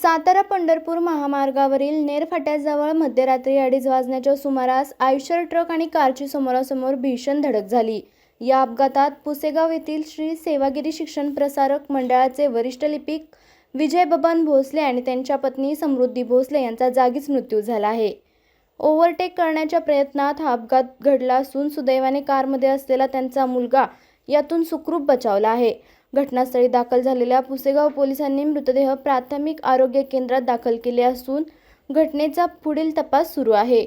सातारा पंढरपूर महामार्गावरील नेर फाट्याजवळ मध्यरात्री 2:30 वाजण्याच्या सुमारास आयशर ट्रक आणि कारची समोरासमोर भीषण धडक झाली। या अपघातात पुसेगाव येथील श्री सेवागिरी शिक्षण प्रसारक मंडळाचे वरिष्ठ लिपिक विजय बबन भोसले आणि त्यांच्या पत्नी समृद्धी भोसले यांचा जागीच मृत्यू झाला आहे। ओव्हरटेक करण्याच्या प्रयत्नात हा अपघात घडला असून सुदैवाने कारमध्ये असलेला त्यांचा मुलगा यातून सुखरूप बचावला आहे। घटनास्थळी दाखल झालेल्या पुसेगाव पोलिसांनी मृतदेह प्राथमिक आरोग्य केंद्रात दाखल केले असून घटनेचा पुढील तपास सुरू आहे।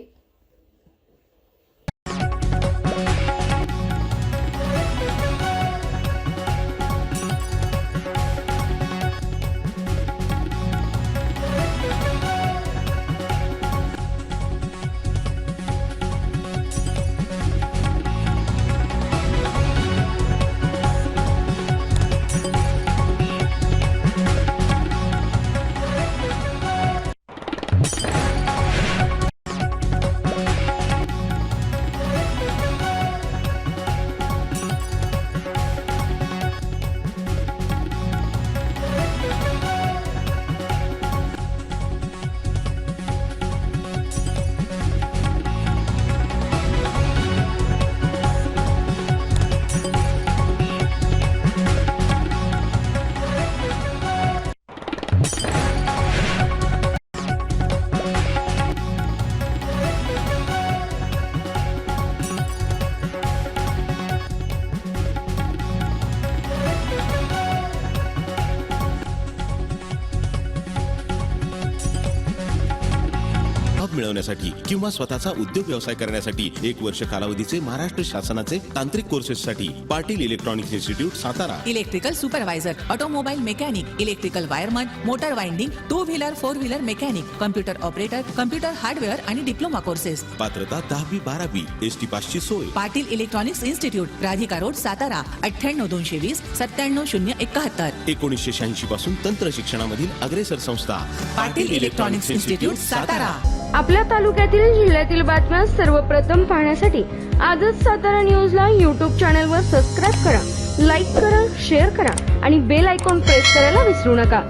लाभ मिळवण्यासाठी किंवा स्वतःचा उद्योग व्यवसाय करण्यासाठी 1 वर्ष कालावधीचे महाराष्ट्र शासनाचे तांत्रिक कोर्सेससाठी Patil electronics institute Satara. Electrical supervisor, automobile mechanic, electrical wireman, motor winding, 2 wheeler 4 wheeler mechanic, computer operator, computer hardware आणि डिप्लोमा कोर्सेस। पात्रता 10वी 12वी एसटी पासची सोय। Patil electronics institute, Radhika road, Satara 98 220 97 071। 1986 पासून तंत्र शिक्षणामधील अग्रेसर संस्था पाटील इलेक्ट्रॉनिक्स इन्स्टिट्यूट सातारा। आपल्या तालुक्यातील जिल्ह्यातील बातम्या सर्वप्रथम पाहण्यासाठी आजच सातारा न्यूजला YouTube चॅनलवर सबस्क्राइब करा, लाईक करा, शेअर करा आणि बेल आयकॉन प्रेस करायला विसरू नका।